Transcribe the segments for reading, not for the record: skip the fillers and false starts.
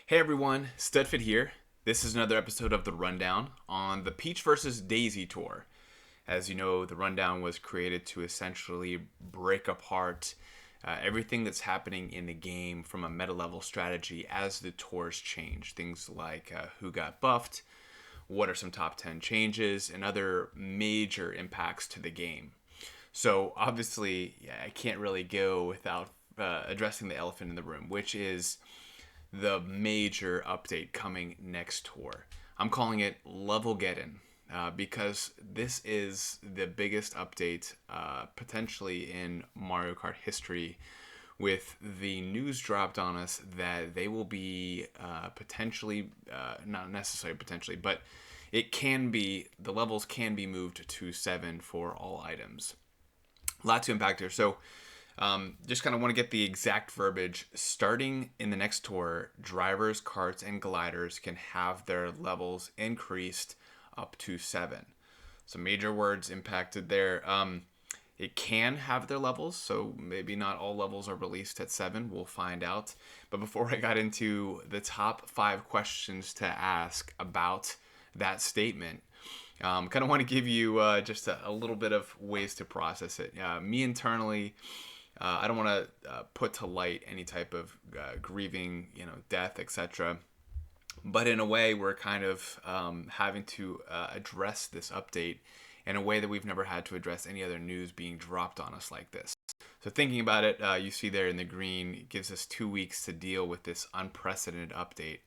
Hey everyone, Studfit here. This is another episode of The Rundown on the Peach versus Daisy tour. As you know, The Rundown was created to essentially break apart everything that's happening in the game from a meta level strategy as the tours change. Things like who got buffed, what are some top 10 changes, and other major impacts to the game. So obviously, I can't really go without addressing the elephant in the room, which is the major update coming next tour. I'm calling it Level Geddon because this is the biggest update potentially in Mario Kart history, with the news dropped on us that they will be potentially, not necessarily potentially, but the levels can be moved to 7 for all items. A lot to impact here. So just kind of want to get the exact verbiage. Starting in the next tour, drivers, carts, and gliders can have their levels increased up to 7. Some major words impacted there. It can have their levels, so maybe not all levels are released at 7. We'll find out. But before I got into the top 5 questions to ask about that statement, kind of want to give you just a little bit of ways to process it. Me internally, I don't want to put to light any type of grieving, death, etc. But in a way, we're kind of having to address this update in a way that we've never had to address any other news being dropped on us like this. So thinking about it, you see there in the green, it gives us 2 weeks to deal with this unprecedented update,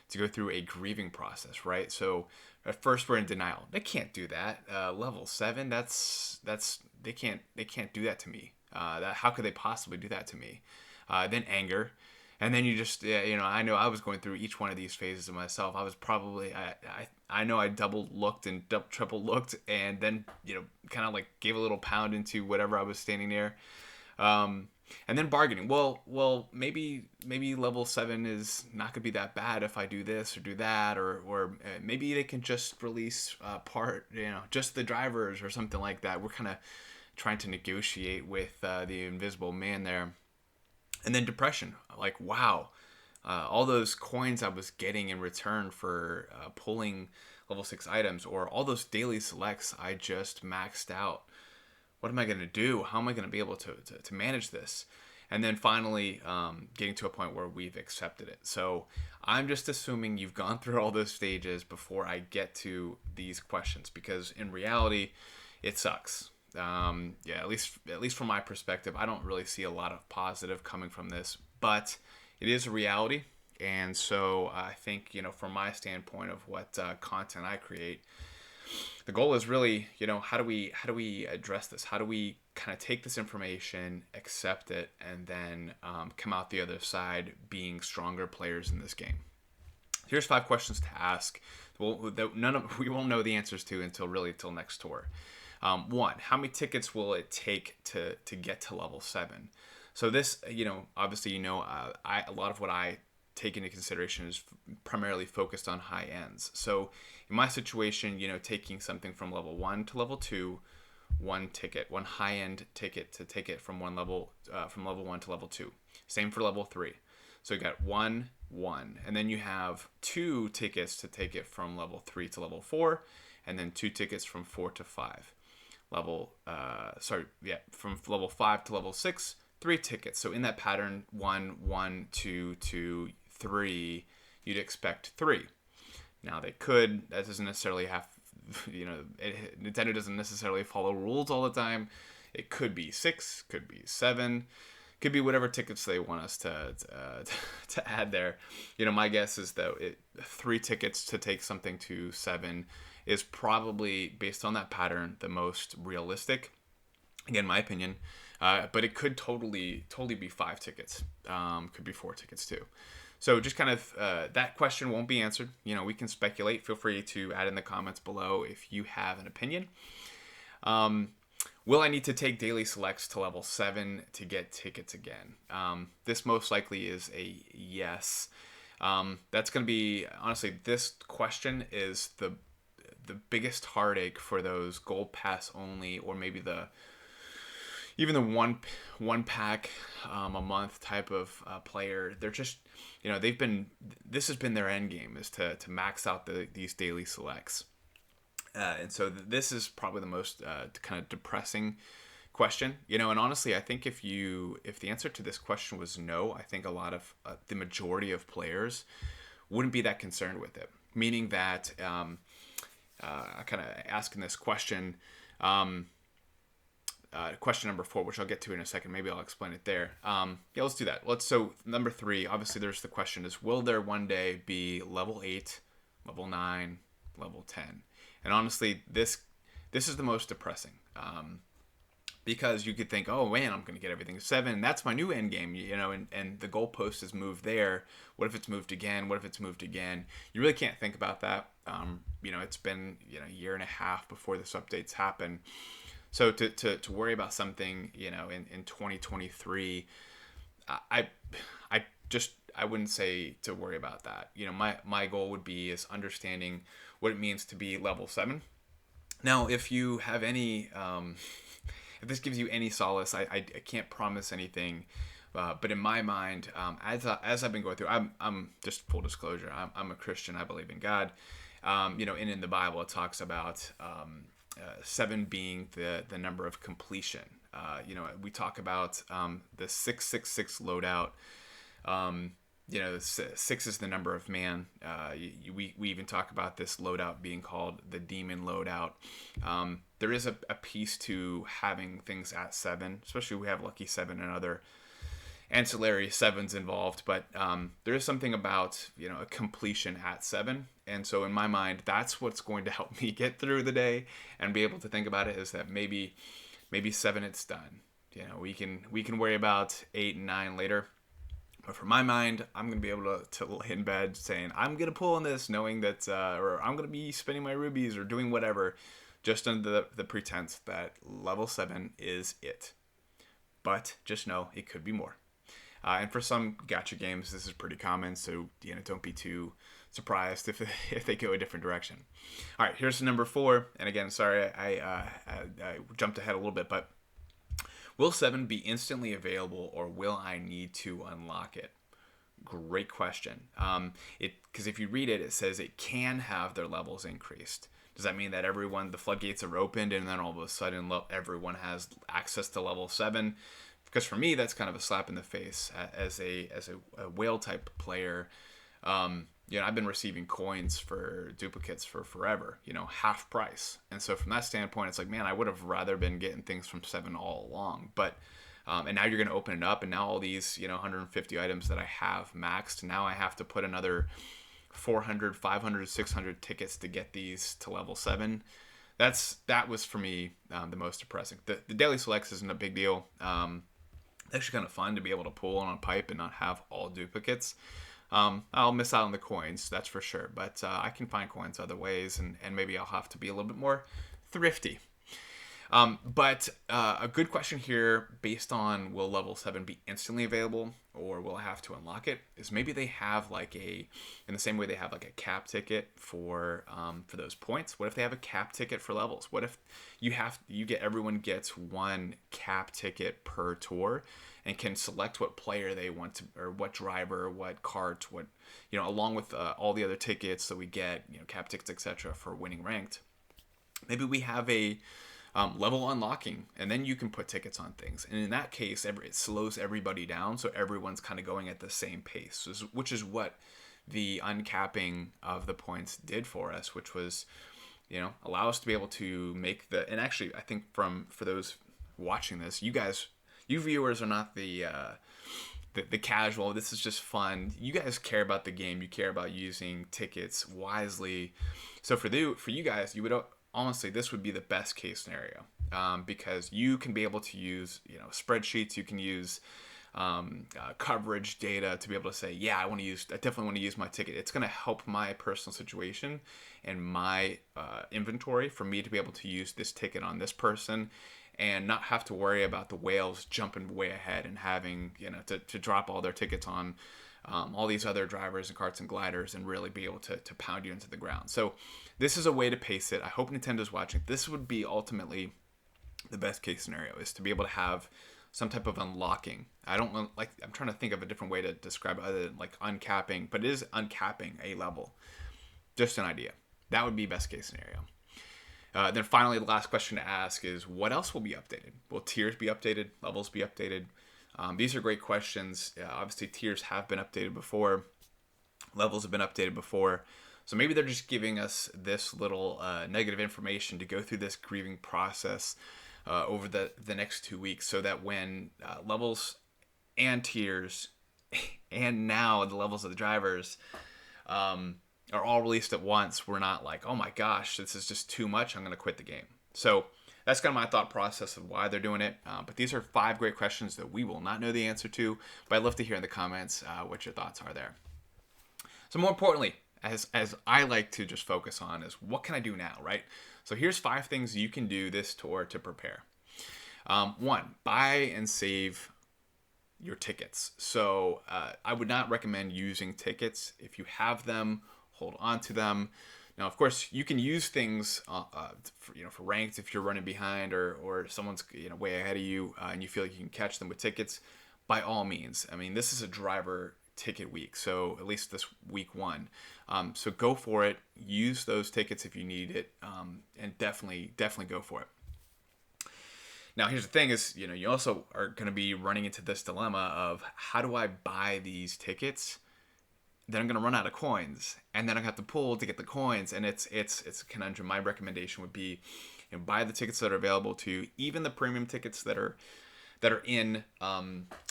to go through a grieving process, right? So at first we're in denial. They can't do that. Level 7, that's they can't do that to me. How could they possibly do that to me? Then anger, and then you just I know I was going through each one of these phases of myself. I was probably I know I double looked and triple looked, and then kind of like gave a little pound into whatever I was standing there. And then bargaining. Well, maybe level 7 is not gonna be that bad if I do this or do that, or maybe they can just release just the drivers or something like that. We're kind of trying to negotiate with the invisible man there. And then depression. Like, wow, all those coins I was getting in return for pulling level 6 items, or all those daily selects I just maxed out. What am I going to do? How am I going to be able to manage this? And then finally, getting to a point where we've accepted it. So I'm just assuming you've gone through all those stages before I get to these questions, because in reality, it sucks. At least from my perspective, I don't really see a lot of positive coming from this, but it is a reality. And so I think, from my standpoint of what content I create, the goal is really, how do we address this? How do we kind of take this information, accept it, and then come out the other side being stronger players in this game? Here's 5 questions to ask. We won't know the answers to until next tour. 1, how many tickets will it take to get to level 7? So this, obviously, a lot of what I take into consideration is primarily focused on high ends. So in my situation, taking something from level 1 to level 2, one high end ticket to take it from level 1 to level 2. Same for level 3. So you got 1, and then you have 2 tickets to take it from level 3 to level 4, and then 2 tickets from 4 to 5. From level 5 to level 6, 3 tickets. So in that pattern, 1, 1, 2, 2, 3, you'd expect 3. Now that doesn't necessarily have, Nintendo doesn't necessarily follow rules all the time. It could be 6, could be 7, could be whatever tickets they want us to add there. My guess is though 3 tickets to take something to 7 is probably, based on that pattern, the most realistic. Again, my opinion. But it could totally be 5 tickets. Could be 4 tickets too. So just kind of, that question won't be answered. We can speculate. Feel free to add in the comments below if you have an opinion. Will I need to take daily selects to level 7 to get tickets again? This most likely is a yes. That's going to be, honestly, this question is the biggest heartache for those gold pass only, or maybe the even the one pack a month type of player, they're just, this has been their end game, is to max out these daily selects. And so this is probably the most kind of depressing question, and honestly, I think if the answer to this question was no, I think a lot of the majority of players wouldn't be that concerned with it. Meaning that kind of asking this question, question number 4, which I'll get to in a second. Maybe I'll explain it there. Let's do that. So number 3, obviously, there's the question is, will there one day be level 8, level 9, level 10? And honestly, this is the most depressing. Because you could think, oh man, I'm going to get everything 7. That's my new end game, and the goalpost has moved there. What if it's moved again? What if it's moved again? You really can't think about that. It's been a year and a half before this updates happen. So to worry about something, in 2023, I wouldn't say to worry about that. My goal would be is understanding what it means to be level 7. Now, if you have any, if this gives you any solace, I can't promise anything, but in my mind, as I've been going through, I'm just full disclosure, I'm a Christian. I believe in God, and in the Bible it talks about 7 being the number of completion. We talk about the 666 loadout. 6 is the number of man. We even talk about this loadout being called the demon loadout. There is a piece to having things at 7, especially we have lucky 7 and other ancillary 7s involved. But there is something about a completion at 7, and so in my mind, that's what's going to help me get through the day and be able to think about it, is that maybe 7 it's done. We can worry about 8 and 9 later. But for my mind, I'm going to be able to lay in bed saying, I'm going to pull on this, knowing that, or I'm going to be spending my rubies or doing whatever, just under the pretense that level 7 is it. But just know it could be more. And for some gacha games, this is pretty common, so don't be too surprised if they go a different direction. All right, here's number 4. And again, sorry, I jumped ahead a little bit, but will 7 be instantly available, or will I need to unlock it? Great question. Because if you read it, it says it can have their levels increased. Does that mean that the floodgates are opened, and then all of a sudden everyone has access to level 7? Because for me, that's kind of a slap in the face as a whale type player. I've been receiving coins for duplicates for forever, half price. And so from that standpoint, it's like, man, I would have rather been getting things from 7 all along. But, and now you're going to open it up, and now all these, 150 items that I have maxed, now I have to put another 400, 500, 600 tickets to get these to level 7. That was for me the most depressing. The daily selects isn't a big deal. It's actually kind of fun to be able to pull on a pipe and not have all duplicates. I'll miss out on the coins, that's for sure, but I can find coins other ways, and maybe I'll have to be a little bit more thrifty. But a good question here, based on will level 7 be instantly available, or will I have to unlock it, is maybe they have in the same way they have like a cap ticket for those points. What if they have a cap ticket for levels? What if everyone gets one cap ticket per tour, and can select what player they want to, or what driver, what cart, along with all the other tickets that we get, cap tickets, etc., for winning ranked. Maybe we have a level unlocking, and then you can put tickets on things. And in that case, it slows everybody down, so everyone's kind of going at the same pace, which is what the uncapping of the points did for us, which was, allow us to be able to make and actually, I think for those watching this, you viewers are not the casual. This is just fun. You guys care about the game. You care about using tickets wisely. So for you guys, you would honestly, this would be the best case scenario, because you can be able to use spreadsheets. You can use coverage data to be able to say, yeah, I definitely want to use my ticket. It's going to help my personal situation and my inventory for me to be able to use this ticket on this person, and not have to worry about the whales jumping way ahead and having to drop all their tickets on all these other drivers and carts and gliders, and really be able to pound you into the ground. So this is a way to pace it. I hope Nintendo's watching. This would be ultimately the best case scenario is to be able to have some type of unlocking. I'm trying to think of a different way to describe it other than like uncapping, but it is uncapping a level. Just an idea. That would be best case scenario. Then finally, the last question to ask is, what else will be updated? Will tiers be updated? Levels be updated? These are great questions. Obviously, tiers have been updated before. Levels have been updated before. So maybe they're just giving us this little negative information to go through this grieving process over the next 2 weeks, so that when levels and tiers and now the levels of the drivers are all released at once, we're not like, oh my gosh, this is just too much, I'm going to quit the game. So that's kind of my thought process of why they're doing it. But these are 5 great questions that we will not know the answer to, but I'd love to hear in the comments what your thoughts are there. So more importantly, as I like to just focus on, is what can I do now, right? So here's 5 things you can do this tour to prepare. 1, buy and save your tickets. So I would not recommend using tickets. If you have them, hold on to them. Now, of course, you can use things for ranked if you're running behind or someone's way ahead of you and you feel like you can catch them with tickets. By all means. I mean, this is a driver ticket week, so at least this week 1. So go for it. Use those tickets if you need it, and definitely go for it. Now, here's the thing is, you also are going to be running into this dilemma of, how do I buy these tickets? Then I'm going to run out of coins, and then I have to pull to get the coins, and it's a conundrum. My recommendation would be, buy the tickets that are available to you, even the premium tickets that are in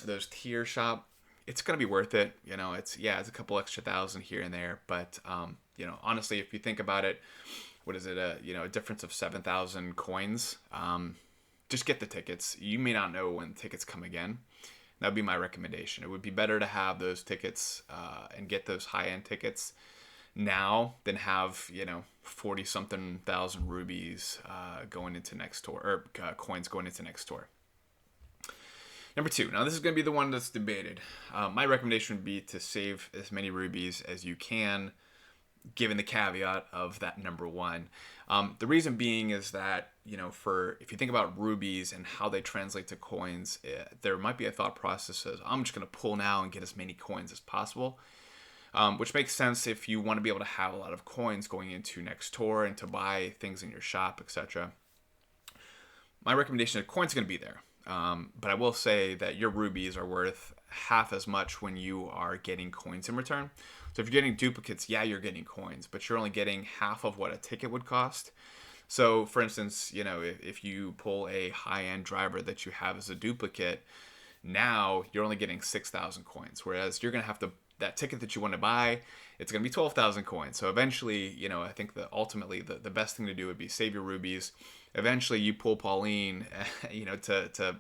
those tier shop. It's going to be worth it. It's a couple extra thousand here and there, but honestly, if you think about it, what is it? A difference of 7,000 coins. Just get the tickets. You may not know when tickets come again. That would be my recommendation. It would be better to have those tickets and get those high-end tickets now than have 40-something thousand rubies going into next tour, or coins going into next tour. Number 2. Now this is going to be the one that's debated. My recommendation would be to save as many rubies as you can, given the caveat of that number 1. The reason being is that, if you think about rubies and how they translate to coins, there might be a thought process as, I'm just going to pull now and get as many coins as possible, which makes sense if you want to be able to have a lot of coins going into next tour and to buy things in your shop, etc. My recommendation is coins are going to be there. But I will say that your rubies are worth half as much when you are getting coins in return. So if you're getting duplicates, you're getting coins, but you're only getting half of what a ticket would cost. So for instance, if you pull a high-end driver that you have as a duplicate, now you're only getting 6,000 coins, whereas you're going to have that ticket that you want to buy, it's going to be 12,000 coins. So eventually, I think that ultimately the best thing to do would be save your rubies. Eventually you pull Pauline, to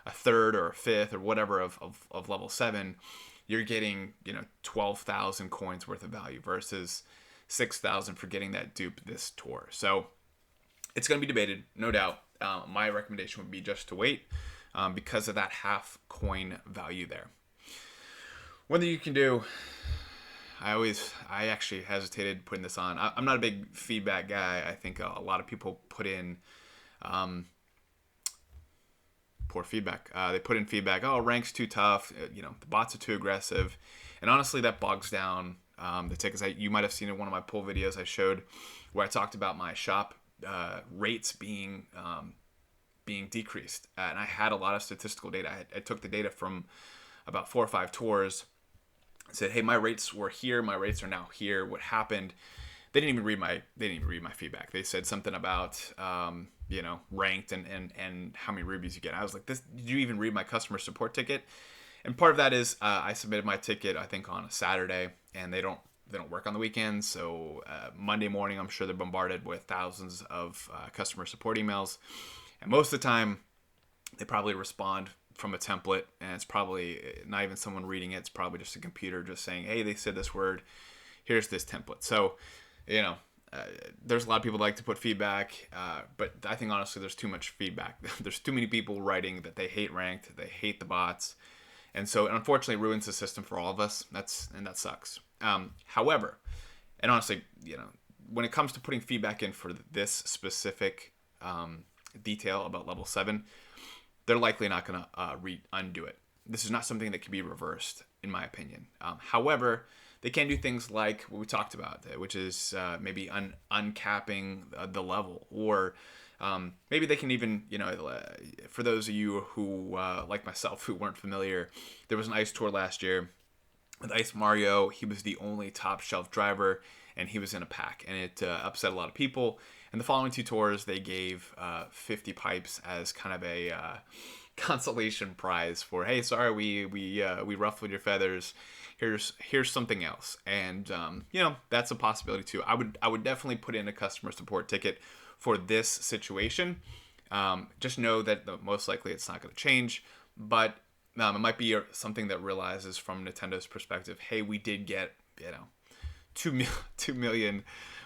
a 3rd or a 5th or whatever of level 7, you're getting, 12,000 coins worth of value versus 6,000 for getting that dupe this tour. So it's going to be debated, no doubt. My recommendation would be just to wait because of that half coin value there. One thing you can do, I actually hesitated putting this on. I'm not a big feedback guy. I think a lot of people put in poor feedback. They put in feedback, rank's too tough, the bots are too aggressive. And honestly, that bogs down the tickets. You might have seen in one of my poll videos I showed where I talked about my shop rates being decreased. And I had a lot of statistical data. I took the data from about 4 or 5 tours, said, hey, my rates were here, my rates are now here. What happened? They didn't even read my feedback. They said something about ranked and how many rubies you get. I was like, did you even read my customer support ticket? And part of that is I submitted my ticket, I think, on a Saturday, and they don't work on the weekends. So Monday morning, I'm sure they're bombarded with thousands of customer support emails, and most of the time they probably respond from a template, and it's probably not even someone reading it. It's probably just a computer just saying, hey, they said this word, here's this template. So there's a lot of people that like to put feedback, but I think honestly there's too much feedback. There's too many people writing that they hate ranked, they hate the bots, and so it unfortunately ruins the system for all of us. That sucks. However, and honestly, when it comes to putting feedback in for this specific detail about level 7, they're likely not going to undo it. This is not something that can be reversed, in my opinion. However, they can do things like what we talked about, which is maybe uncapping the level, or maybe they can even, for those of you who, like myself, who weren't familiar, there was an Ice Tour last year with Ice Mario. He was the only top shelf driver, and he was in a pack, and it upset a lot of people. And the following 2 tours, they gave 50 pipes as kind of a consolation prize for, hey, sorry, we ruffled your feathers. Here's something else. And that's a possibility too. I would definitely put in a customer support ticket for this situation. Just know that most likely it's not going to change, but it might be something that realizes from Nintendo's perspective, hey, we did get 2 million,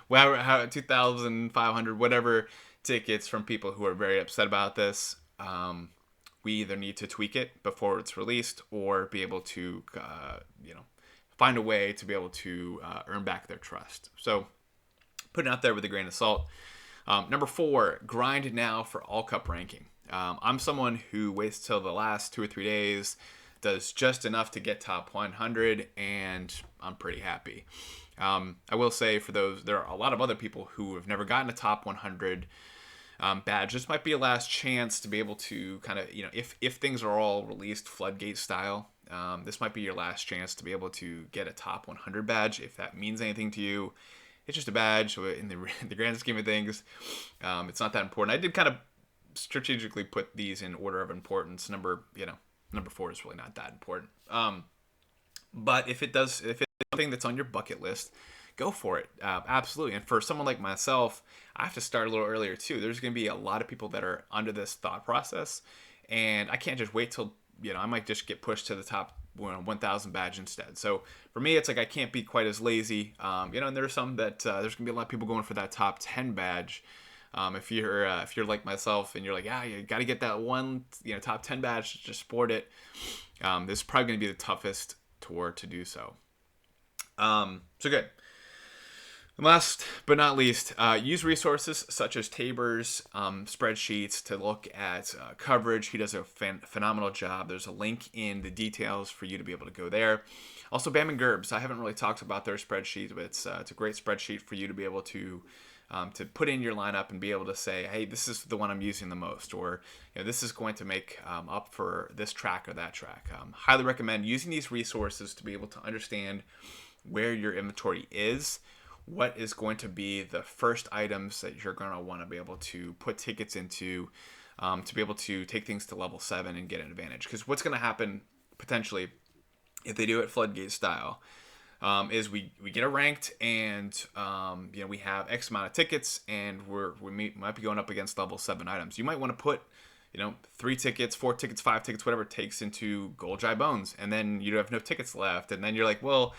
well, 2,500, whatever tickets from people who are very upset about this. We either need to tweak it before it's released, or be able to, find a way to be able to earn back their trust. So put it out there with a grain of salt. Number 4, grind now for all cup ranking. I'm someone who waits till the last 2 or 3 days, does just enough to get top 100, and I'm pretty happy. I will say, for those, there are a lot of other people who have never gotten a top 100 badge. This might be a last chance to be able to kind of, if things are all released floodgate style, this might be your last chance to be able to get a top 100 badge. If that means anything to you, it's just a badge. In the grand scheme of things, it's not that important. I did kind of strategically put these in order of importance. Number 4 is really not that important. But if it's something that's on your bucket list, go for it. Absolutely. And for someone like myself, I have to start a little earlier too. There's going to be a lot of people that are under this thought process, and I can't just wait till, I might just get pushed to the top 1,000 badge instead. So for me, it's like I can't be quite as lazy. And there's some that there's going to be a lot of people going for that top 10 badge. If you're like myself and you're like, yeah, you got to get that one, top 10 badge, just sport it. This is probably going to be the toughest tour to do so. So good. And last but not least, use resources such as Tabor's spreadsheets to look at coverage. He does a phenomenal job. There's a link in the details for you to be able to go there. Also, Bam and Gerbs. I haven't really talked about their spreadsheet, but it's a great spreadsheet for you to be able to put in your lineup and be able to say, hey, this is the one I'm using the most, or this is going to make up for this track or that track. Highly recommend using these resources to be able to understand where your inventory is, what is going to be the first items that you're going to want to be able to put tickets into, to be able to take things to level 7 and get an advantage. Because what's going to happen potentially if they do it floodgate style is we get a ranked, and we have X amount of tickets, and we might be going up against level 7 items. You might want to put 3 tickets, 4 tickets, 5 tickets, whatever it takes into Gold Dry Bones, and then you have no tickets left, and then you're like, well,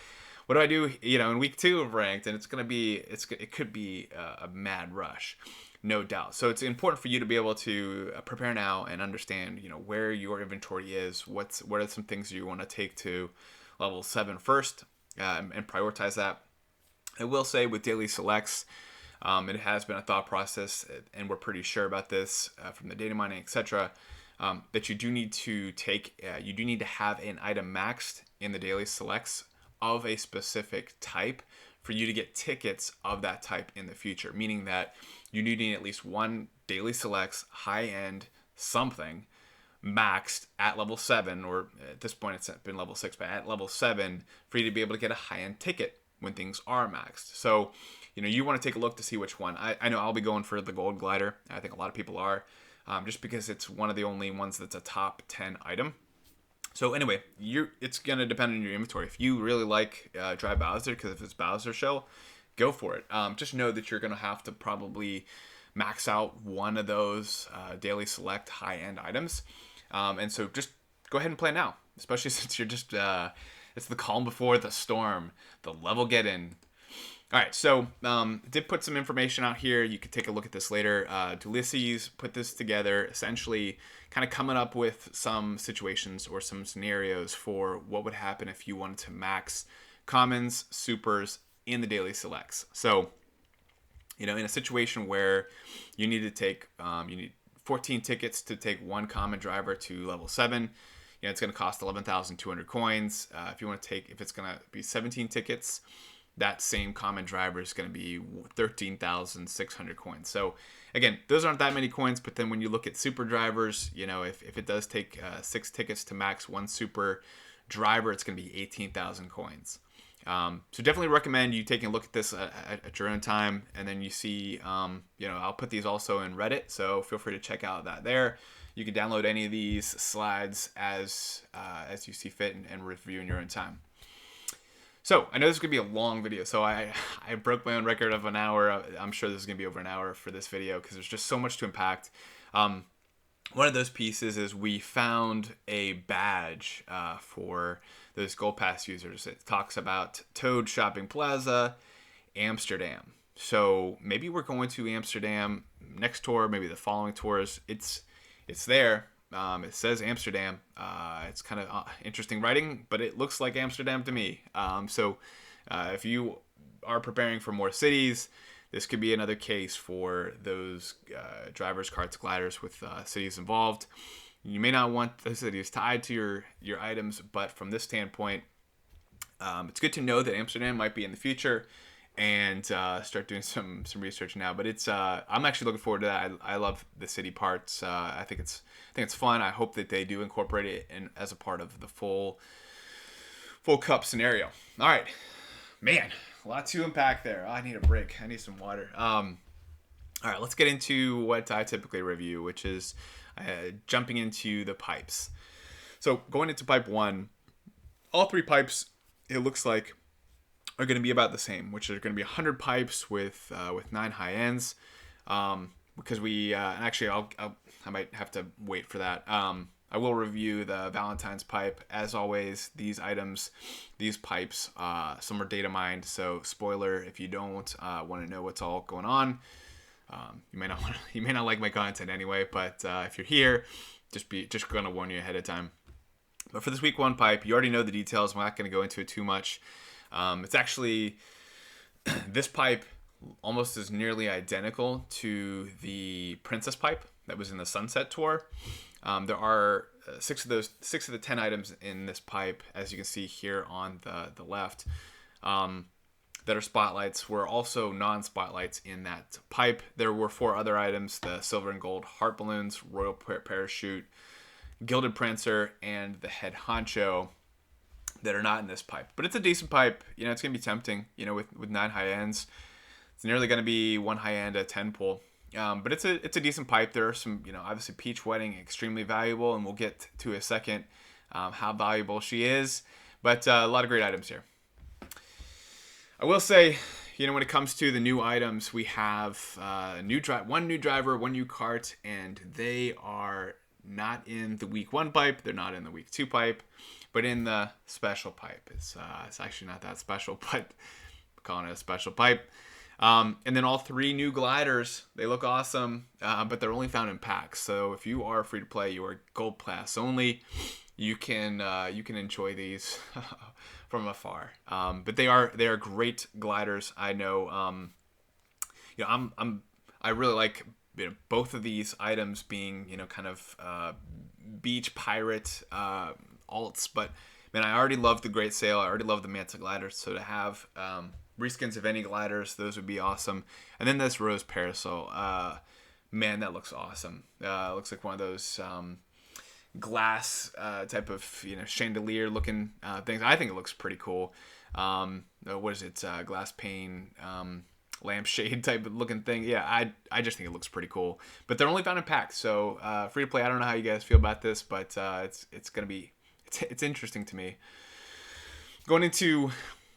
what do I do, in week 2 of ranked? And it could be a mad rush, no doubt. So it's important for you to be able to prepare now and understand, where your inventory is, what are some things you want to take to level 7 first, and prioritize that. I will say with daily selects, it has been a thought process, and we're pretty sure about this from the data mining, etc., that you do need to have an item maxed in the daily selects of a specific type for you to get tickets of that type in the future, meaning that you need at least one daily selects high-end something maxed at level 7, or at this point it's been level 6, but at level 7 for you to be able to get a high-end ticket when things are maxed. So you want to take a look to see which one. I know I'll be going for the gold glider. I think a lot of people are, just because it's one of the only ones that's a top 10 item. So anyway, it's going to depend on your inventory. If you really like Dry Bowser, because if it's Bowser Shell, go for it. Just know that you're going to have to probably max out one of those daily select high-end items. And so just go ahead and play now, especially since you're just, it's the calm before the storm, the level get in. All right, so did put some information out here. You could take a look at this later. Ulysses put this together, essentially kind of coming up with some situations or some scenarios for what would happen if you wanted to max commons, supers in the daily selects. So, in a situation where you need to take, you need 14 tickets to take one common driver to level 7. You know, it's going to cost 11,200 coins. If it's going to be 17 tickets, that same common driver is going to be 13,600 coins. So again, those aren't that many coins, but then when you look at super drivers, you know, if it does take 6 tickets to max one super driver, it's going to be 18,000 coins. So definitely recommend you taking a look at this at your own time. And then you see, you know, I'll put these also in Reddit, so feel free to check out that there. You can download any of these slides as you see fit and review in your own time. So I know this is going to be a long video, so I broke my own record of an hour. I'm sure this is going to be over an hour for this video because there's just so much to unpack. One of those pieces is we found a badge for those Gold Pass users. It talks about Toad Shopping Plaza, Amsterdam. So maybe we're going to Amsterdam next tour, maybe the following tours. It's there. It says Amsterdam. It's kind of interesting writing, but it looks like Amsterdam to me. So if you are preparing for more cities, this could be another case for those drivers, karts, gliders with cities involved. You may not want the cities tied to your items, but from this standpoint, it's good to know that Amsterdam might be in the future, and start doing some research now. But it's I'm actually looking forward to that. I love the city parts. I think it's fun. I hope that they do incorporate it as a part of the full cup scenario. All right, man, a lot to unpack there. I need a break. I need some water. All right, let's get into what I typically review, which is jumping into the pipes. So going into pipe 1, all 3 pipes, it looks like, are going to be about the same, which are going to be 100 pipes with 9 high ends. Because we actually I might have to wait for that. I will review the Valentine's pipe. As always, these pipes, some are data mined. So spoiler, if you don't want to know what's all going on, you may not like my content anyway. But if you're here, just going to warn you ahead of time. But for this week 1 pipe, you already know the details. I'm not going to go into it too much. It's actually, this pipe almost is nearly identical to the Princess pipe that was in the Sunset tour. There are 6 of the 10 items in this pipe, as you can see here on the left, that are spotlights. Were also non-spotlights in that pipe. There were 4 other items: the silver and gold heart balloons, royal parachute, gilded prancer, and the head honcho, that are not in this pipe. But it's a decent pipe. You know, it's going to be tempting, you know, with 9 high ends. It's nearly going to be 1 high end, a 10 pull. But it's a decent pipe. There are some, you know, obviously Peach Wedding, extremely valuable, and we'll get to a second how valuable she is. But a lot of great items here. I will say, you know, when it comes to the new items, we have one new driver, 1 new cart, and they are not in the week 1 pipe. They're not in the week 2 pipe, but in the special pipe. It's actually not that special, but we're calling it a special pipe. And then all 3 new gliders, they look awesome, but they're only found in packs. So if you are free to play, you are Gold Pass only. You can enjoy these from afar. But they are great gliders. I know. You know, I really like, you know, both of these items being, you know, kind of beach pirate alts. But man, I already love the Great Sail. I already love the Manta gliders. So to have reskins of any gliders, those would be awesome. And then this Rose Parasol, man, that looks awesome. Looks like one of those glass type of, you know, chandelier looking things. I think it looks pretty cool. What is it? Glass pane, lampshade type of looking thing. Yeah, I just think it looks pretty cool. But they're only found in packs, so free to play. I don't know how you guys feel about this, but it's gonna be it's interesting to me. Going into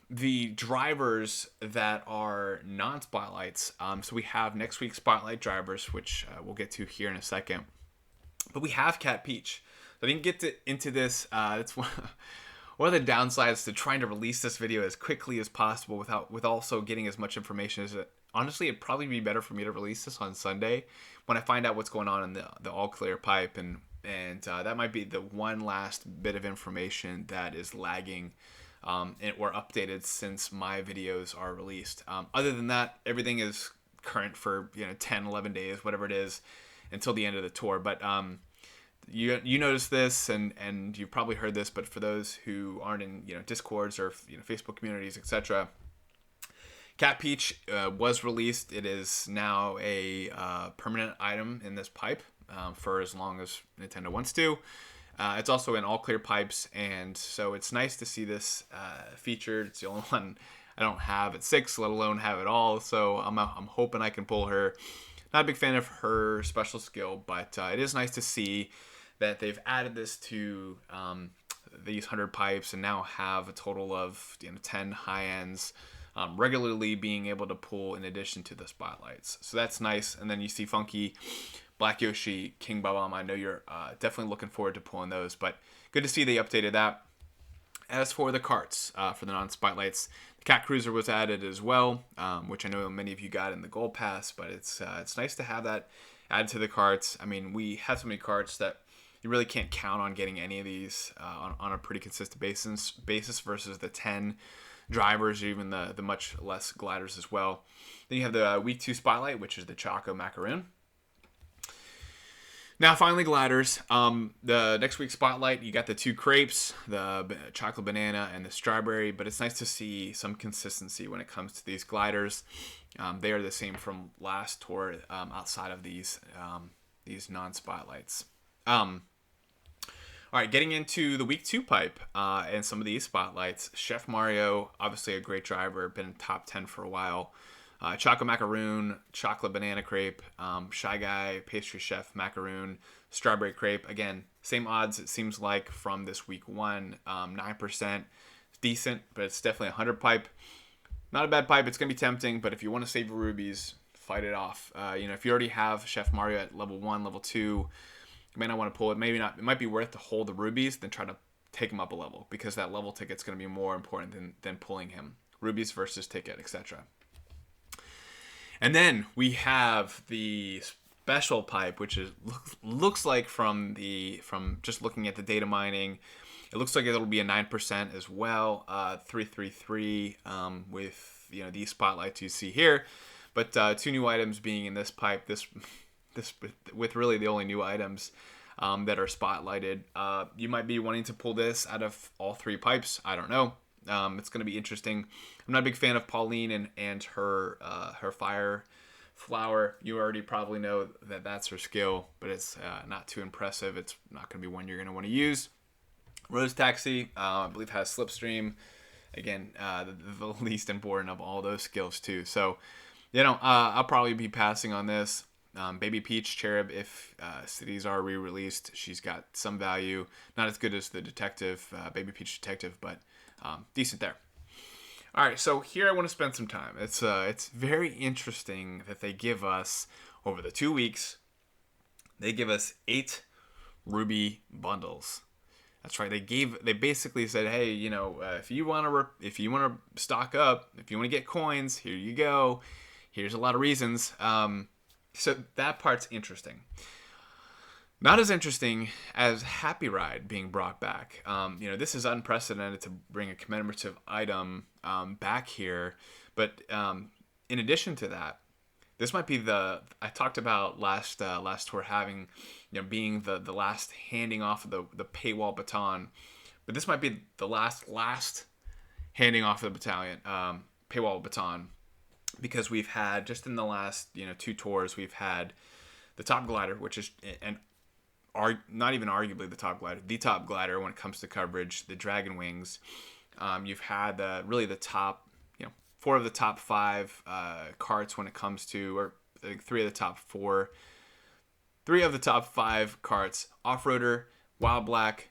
the drivers that are non-spotlights. So we have next week's spotlight drivers, which we'll get to here in a second. But we have Cat Peach. So I didn't get into this. It's one of the downsides to trying to release this video as quickly as possible with also getting as much information as it. Honestly, it'd probably be better for me to release this on Sunday when I find out what's going on in the all clear pipe, and that might be the one last bit of information that is lagging or updated since my videos are released. Other than that, everything is current for 10, 11 days, whatever it is. until the end of the tour. But you noticed this, and you've probably heard this, but for those who aren't in Discords or Facebook communities, etc., Cat Peach was released. It is now a permanent item in this pipe for as long as Nintendo wants to. It's also in all clear pipes, and so it's nice to see this featured. It's the only one I don't have at 6, let alone have it all. So I'm hoping I can pull her. Not a big fan of her special skill, but it is nice to see that they've added this to these 100 pipes and now have a total of 10 high ends regularly being able to pull in addition to the spotlights. So that's nice. And then you see Funky, Black Yoshi, King Bob-omb. I know you're definitely looking forward to pulling those, but good to see they updated that. As for the carts, for the non-spotlights, the Cat Cruiser was added as well, which I know many of you got in the Gold Pass, but it's nice to have that added to the carts. I mean, we have so many carts that you really can't count on getting any of these on a pretty consistent basis versus the 10 drivers or even the much less gliders as well. Then you have the Week 2 Spotlight, which is the Choco Macaroon. Now, finally, gliders. The next week's Spotlight, you got the 2 crepes, the chocolate banana and the strawberry, but it's nice to see some consistency when it comes to these gliders. They are the same from last tour outside of these non-spotlights. All right, getting into the Week 2 pipe and some of these spotlights. Chef Mario, obviously a great driver, been in top 10 for a while. Chocolate Macaroon, Chocolate Banana Crepe, Shy Guy, Pastry Chef Macaroon, Strawberry Crepe. Again, same odds it seems like from this Week 1, 9%. Decent, but it's definitely a 100 pipe. Not a bad pipe. It's going to be tempting, but if you want to save your rubies, fight it off. If you already have Chef Mario at level 1, level 2, you may not want to pull it. Maybe not. It might be worth to hold the rubies than try to take him up a level, because that level ticket's going to be more important than pulling him. Rubies versus ticket, etc. And then we have the special pipe, which looks like from just looking at the data mining, it looks like it'll be a 9% as well, 333 with these spotlights you see here, but 2 new items being in this pipe. This with really the only new items that are spotlighted. You might be wanting to pull this out of all 3 pipes. I don't know. It's going to be interesting. I'm not a big fan of Pauline and her fire flower. You already probably know that that's her skill, but it's not too impressive. It's not going to be one you're going to want to use. Rose Taxi, I believe, has Slipstream. Again, the least important of all those skills too. So, I'll probably be passing on this. Baby Peach Cherub, if cities are re-released, she's got some value. Not as good as the Detective, Baby Peach Detective, but decent there. All right, so here I want to spend some time. It's very interesting that they give us, over the 2 weeks, they give us 8 Ruby bundles. That's right. They basically said, hey, if you want to stock up, if you want to get coins, here you go. Here's a lot of reasons. So that part's interesting. Not as interesting as Happy Ride being brought back. This is unprecedented to bring a commemorative item back here. But in addition to that, this might be I talked about last tour having, being the last handing off of the paywall baton. But this might be the last handing off of the battalion, paywall baton. Because we've had, just in the last 2 tours, we've had the top glider, which is not even arguably the top glider when it comes to coverage, the Dragon Wings. You've had really the top 4 of the top 5 carts when it comes to, or I think 3 of the top 5 carts: Off-Roader, Wild Black,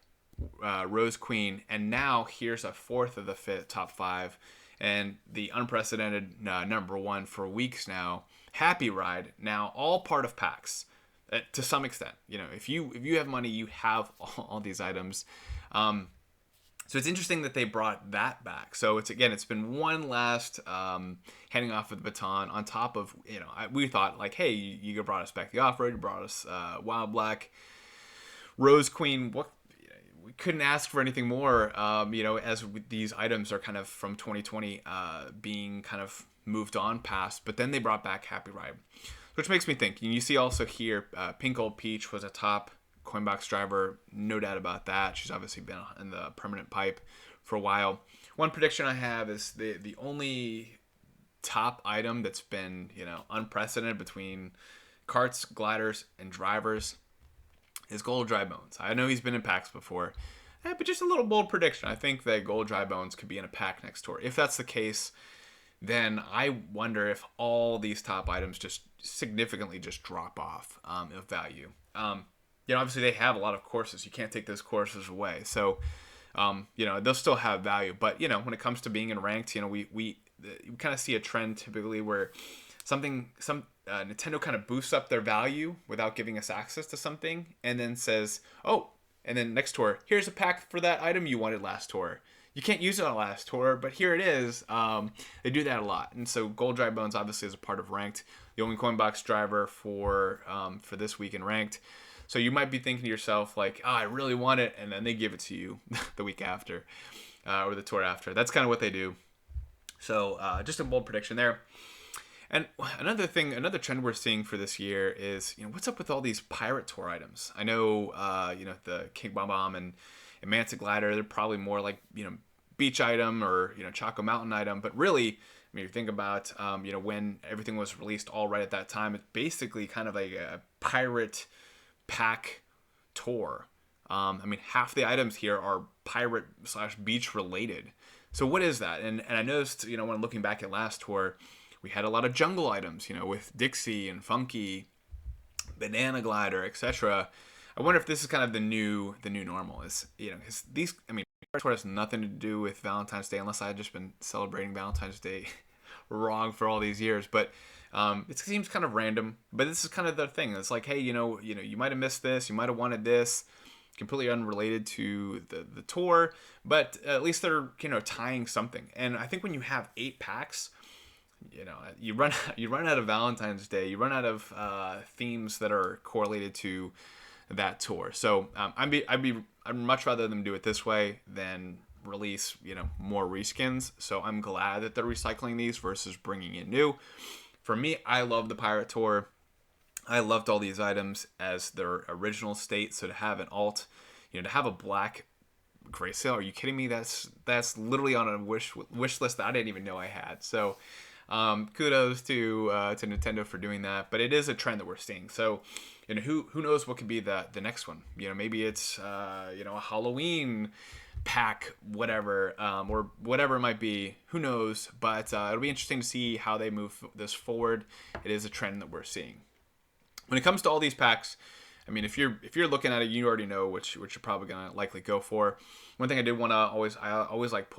Rose Queen, and now here's a 4th of the top 5. And the unprecedented number 1 for weeks now, Happy Ride, now all part of packs to some extent. If you have money, you have all these items. So it's interesting that they brought that back. So it's been one last handing off of the baton on top of, we thought like, hey, you brought us back the Off-Road, you brought us Wild Black, Rose Queen. We couldn't ask for anything more, as these items are kind of from 2020 being kind of moved on past. But then they brought back Happy Ride. which makes me think. You see also here, Pink Gold Peach was a top Coinbox driver, no doubt about that. She's obviously been in the permanent pipe for a while. One prediction I have is the only top item that's been, unprecedented between carts, gliders, and drivers is Gold Dry Bones. I know he's been in packs before, but just a little bold prediction. I think that Gold Dry Bones could be in a pack next tour. If that's the case, then I wonder if all these top items just significantly just drop off of value. Obviously they have a lot of courses. You can't take those courses away. So, they'll still have value. But, when it comes to being in ranked, we kind of see a trend typically where Nintendo kind of boosts up their value without giving us access to something and then says, oh, and then next tour, here's a pack for that item you wanted last tour. You can't use it on last tour, but here it is. They do that a lot. And so Gold Dry Bones obviously is a part of ranked, the only Coinbox driver for this week in ranked. So you might be thinking to yourself like, I really want it, and then they give it to you the week after or the tour after. That's kind of what they do. So just a bold prediction there. And another trend we're seeing for this year is, what's up with all these Pirate Tour items? I know, the King Bomb and Manta Glider, they're probably more like, beach item or, Choco Mountain item. But really, you think about, when everything was released all right at that time, it's basically kind of like a pirate pack tour. Half the items here are pirate / beach related. So what is that? And I noticed, when looking back at last tour, we had a lot of jungle items, with Dixie and Funky, Banana Glider, etc. I wonder if this is kind of the new normal. Is because these, tour has nothing to do with Valentine's Day unless I've just been celebrating Valentine's Day wrong for all these years. But it seems kind of random. But this is kind of the thing. It's like, hey, you might have missed this, you might have wanted this, completely unrelated to the tour, but at least they're tying something. And I think when you have 8 packs, you run out of Valentine's Day, you run out of themes that are correlated to that tour. So I'd much rather them do it this way than release more reskins. So I'm glad that they're recycling these versus bringing in new. For me, I love the Pirate Tour. I loved all these items as their original state. So to have an alt, to have a black Graysail, are you kidding me? That's literally on a wish list that I didn't even know I had. So kudos to Nintendo for doing that. But it is a trend that we're seeing. So who knows what could be the next one? Maybe it's a Halloween pack, whatever, or whatever it might be. Who knows? But it'll be interesting to see how they move this forward. It is a trend that we're seeing. When it comes to all these packs, if you're looking at it, you already know which you're probably gonna likely go for. One thing I did want to always like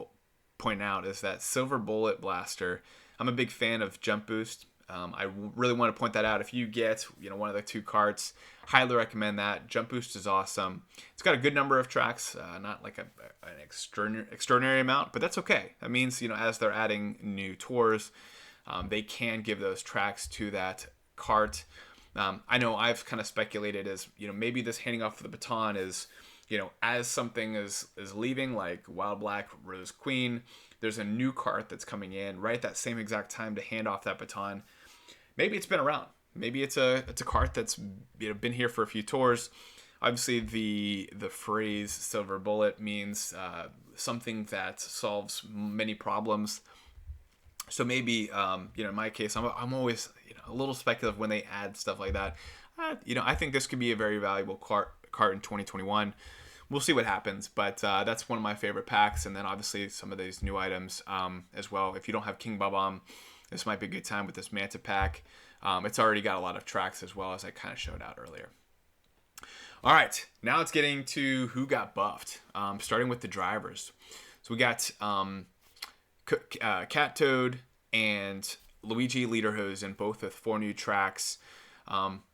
point out is that Silver Bullet Blaster. I'm a big fan of Jump Boost. I really want to point that out. If you get one of the 2 carts, highly recommend that. Jump Boost is awesome. It's got a good number of tracks, not like an extraordinary amount, but that's okay. That means as they're adding new tours, they can give those tracks to that cart. I know I've kind of speculated as maybe this handing off the baton is as something is leaving, like Wild Black, Rose Queen. There's a new cart that's coming in right at that same exact time to hand off that baton. Maybe it's been around. Maybe it's a cart that's been here for a few tours. Obviously, the phrase Silver Bullet means something that solves many problems. So maybe in my case, I'm always a little speculative when they add stuff like that. I think this could be a very valuable cart in 2021. We'll see what happens, but that's one of my favorite packs. And then obviously some of these new items as well. If you don't have King Bomb, this might be a good time with this Manta pack. It's already got a lot of tracks as well, as I kind of showed out earlier. All right, now it's getting to who got buffed, starting with the drivers. So we got Cat Toad and Luigi Lederhosen, both with 4 new tracks.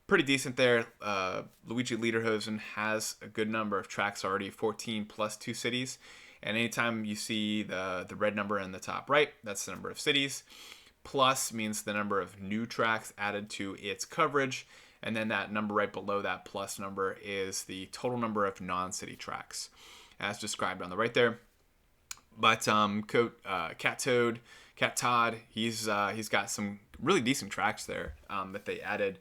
Pretty decent there. Luigi Lederhosen has a good number of tracks already, 14 plus 2 cities. And anytime you see the red number in the top right, that's the number of cities. Plus means the number of new tracks added to its coverage. And then that number right below that plus number is the total number of non-city tracks, as described on the right there. But Cat Toad Cat Todd, he's got some really decent tracks there that they added.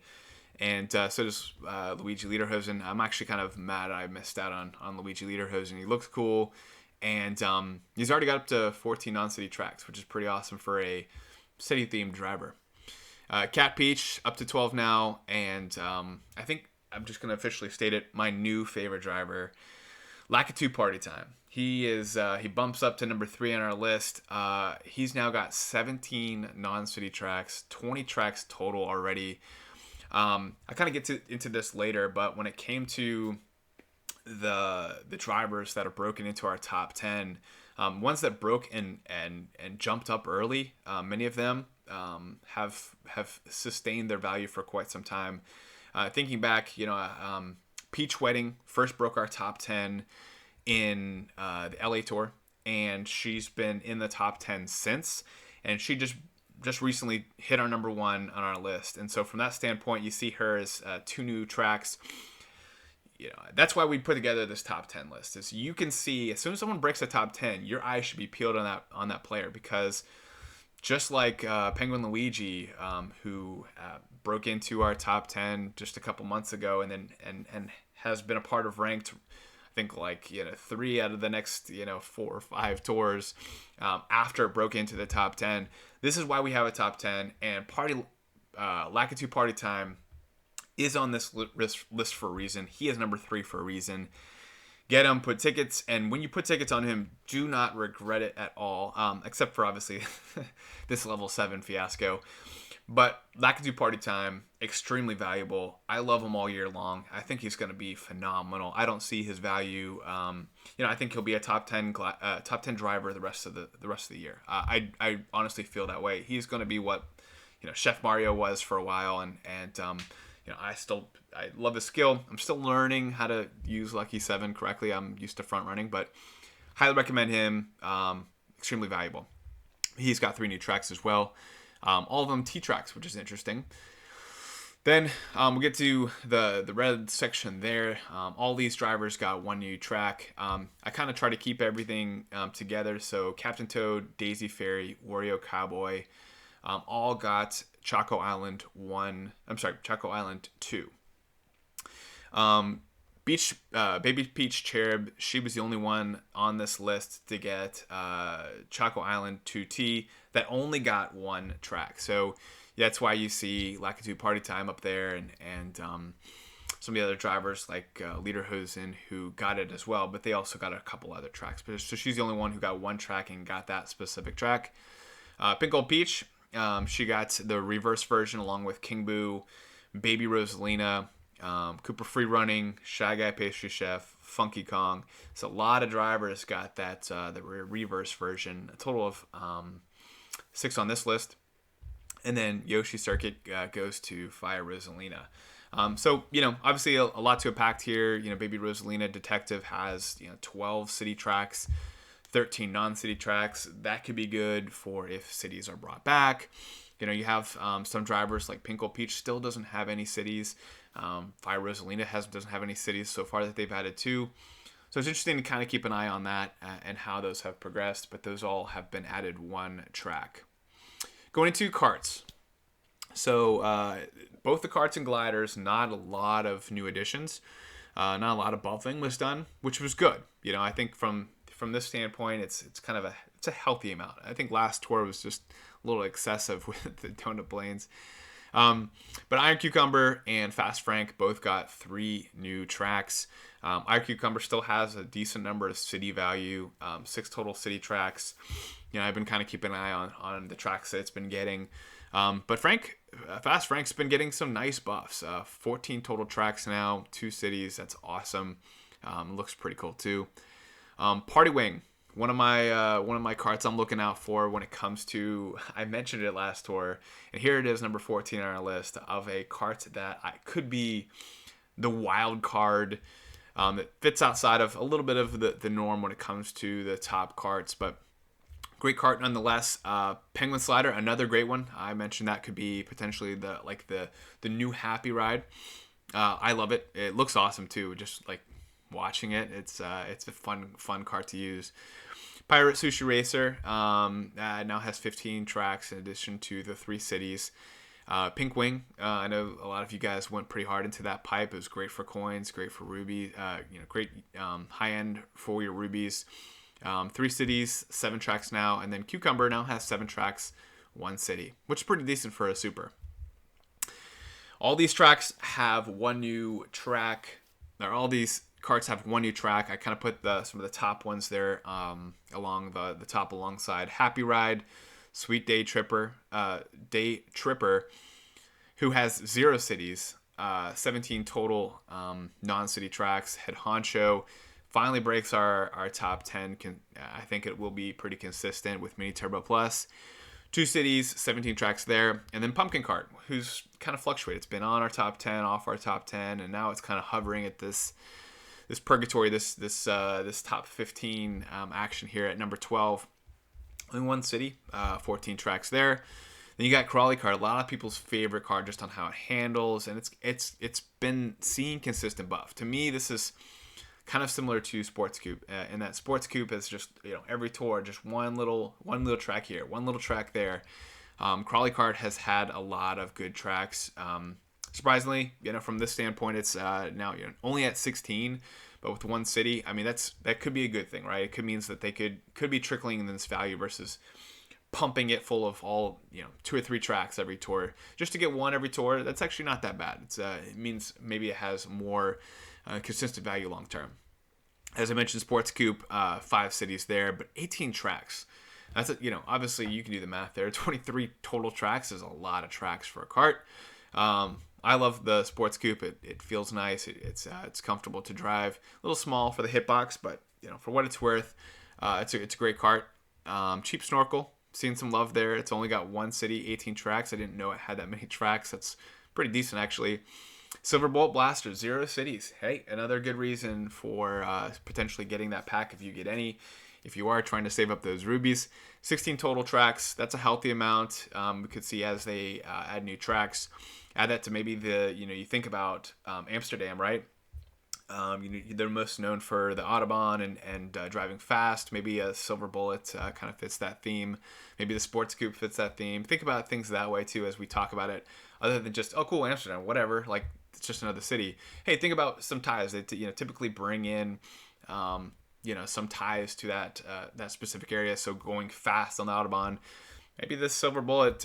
And so does Luigi Lederhosen. I'm actually kind of mad I missed out on Luigi Lederhosen. He looks cool. And he's already got up to 14 non-city tracks, which is pretty awesome for a city-themed driver. Cat Peach, up to 12 now. And I think I'm just going to officially state it, my new favorite driver, Lakitu Party Time. He bumps up to number 3 on our list. He's now got 17 non-city tracks, 20 tracks total already. I kind of get into this later, but when it came to the drivers that are broken into our top 10, ones that broke and jumped up early, many of them have sustained their value for quite some time. Thinking back, Peach Wedding first broke our top 10 in the LA Tour, and she's been in the top 10 since, and she just recently hit our number 1 on our list. And so from that standpoint, you see her as 2 new tracks. That's why we put together this top 10 list, is you can see as soon as someone breaks the top 10, your eyes should be peeled on that player, because just like Penguin Luigi, who broke into our top 10 just a couple months ago, and then and has been a part of ranked, I think 3 out of the next 4 or 5 tours after it broke into the top 10. This is why we have a top 10, and Lakitu Party Time is on this list for a reason. He is number 3 for a reason. Get him, put tickets, and when you put tickets on him, do not regret it at all, except for obviously this level 7 fiasco. But Lakitu Party Time, extremely valuable. I love him all year long. I think he's going to be phenomenal. I don't see his value. I think he'll be a top 10 driver the rest of the year. I honestly feel that way. He's going to be what Chef Mario was for a while, and I love his skill. I'm still learning how to use Lucky 7 correctly. I'm used to front running, but highly recommend him. Extremely valuable. He's got 3 new tracks as well. All of them T tracks, which is interesting. Then we'll get to the red section there. All these drivers got 1 new track. I kind of try to keep everything together. So Captain Toad, Daisy Fairy, Wario Cowboy, all got Choco Island 2. Baby Peach Cherub, she was the only one on this list to get Choco Island 2T that only got 1 track. So that's why you see Lakitu Party Time up there, and some of the other drivers like Lederhosen who got it as well, but they also got a couple other tracks. So she's the only one who got 1 track and got that specific track. Pink Gold Peach, she got the reverse version along with King Boo, Baby Rosalina, Cooper Free Running, Shy Guy Pastry Chef, Funky Kong. So a lot of drivers got that the reverse version. A total of 6 on this list. And then Yoshi Circuit goes to Fire Rosalina. So obviously a lot to unpack here. Baby Rosalina Detective has 12 city tracks, 13 non-city tracks. That could be good for if cities are brought back. You have some drivers like Pink Gold Peach still doesn't have any cities. Fire Rosalina doesn't have any cities so far that they've added 2. So it's interesting to kind of keep an eye on that and how those have progressed. But those all have been added 1 track. Going into karts. So both the karts and gliders, not a lot of new additions. Not a lot of buffing was done, which was good. I think from this standpoint, it's kind of a healthy amount. I think last tour was just a little excessive with the donut planes. But Iron Cucumber and Fast Frank both got 3 new tracks. Iron Cucumber still has a decent number of city value, 6 total city tracks. I've been kind of keeping an eye on the tracks that it's been getting. But Fast Frank's been getting some nice buffs. 14 total tracks now, 2 cities. That's awesome. Looks pretty cool too. Party Wing, one of my karts I'm looking out for when it comes to. I mentioned it last tour, and here it is, number 14 on our list of a kart that could be the wild card that fits outside of a little bit of the norm when it comes to the top karts, but. Great kart nonetheless. Penguin Slider, another great one. I mentioned that could be potentially the new Happy Ride. I love it. It looks awesome too. Just like watching it, it's a fun kart to use. Pirate Sushi Racer now has 15 tracks in addition to the 3 cities. Pink Wing, I know a lot of you guys went pretty hard into that pipe. It was great for coins, great for ruby, great high-end for your rubies. 3 cities, 7 tracks now, and then Cucumber now has 7 tracks, 1 city, which is pretty decent for a super. All these tracks have one new track, or all these carts have one new track. I kind of put some of the top ones there along the top alongside Happy Ride, Sweet Day Tripper, who has 0 cities, 17 total non-city tracks. Head Honcho finally breaks our top 10. I think it will be pretty consistent with Mini Turbo Plus. 2 cities, 17 tracks there. And then Pumpkin Cart, who's kind of fluctuated. It's been on our top 10, off our top 10, and now it's kind of hovering at this purgatory, this top 15 action here at number 12. Only 1 city, 14 tracks there. Then you got Crawley Cart, a lot of people's favorite card just on how it handles, and it's been seeing consistent buff. To me, this is kind of similar to Sports Coupe, in that Sports Coupe is just every tour just one little track here, one little track there. Crawley Cart has had a lot of good tracks. Surprisingly, from this standpoint, it's now only at 16, but with 1 city. I mean, that could be a good thing, right? It could means that they could be trickling in this value versus pumping it full of all 2 or 3 tracks every tour just to get 1 every tour. That's actually not that bad. It means maybe it has more consistent value long term. As I mentioned, Sports Coupe, 5 cities there, but 18 tracks. That's obviously you can do the math there. 23 total tracks is a lot of tracks for a cart. I love the Sports Coupe. It feels nice. It's comfortable to drive. A little small for the hitbox, but for what it's worth, it's a great cart. Cheap snorkel. Seen some love there. It's only got 1 city, 18 tracks. I didn't know it had that many tracks. That's pretty decent actually. Silverbolt Blaster, 0 cities. Hey, another good reason for potentially getting that pack if you get any. If you are trying to save up those rubies. 16 total tracks. That's a healthy amount. We could see as they add new tracks. Add that to maybe you think about Amsterdam, right? They're most known for the Autobahn and driving fast. Maybe a Silver Bullet kind of fits that theme. Maybe the Sports Coupe fits that theme. Think about things that way too as we talk about it. Other than just, oh cool, Amsterdam, whatever. Like it's just another city. Hey, think about some ties. They typically bring in some ties to that specific area. So going fast on the Autobahn. Maybe this Silver Bullet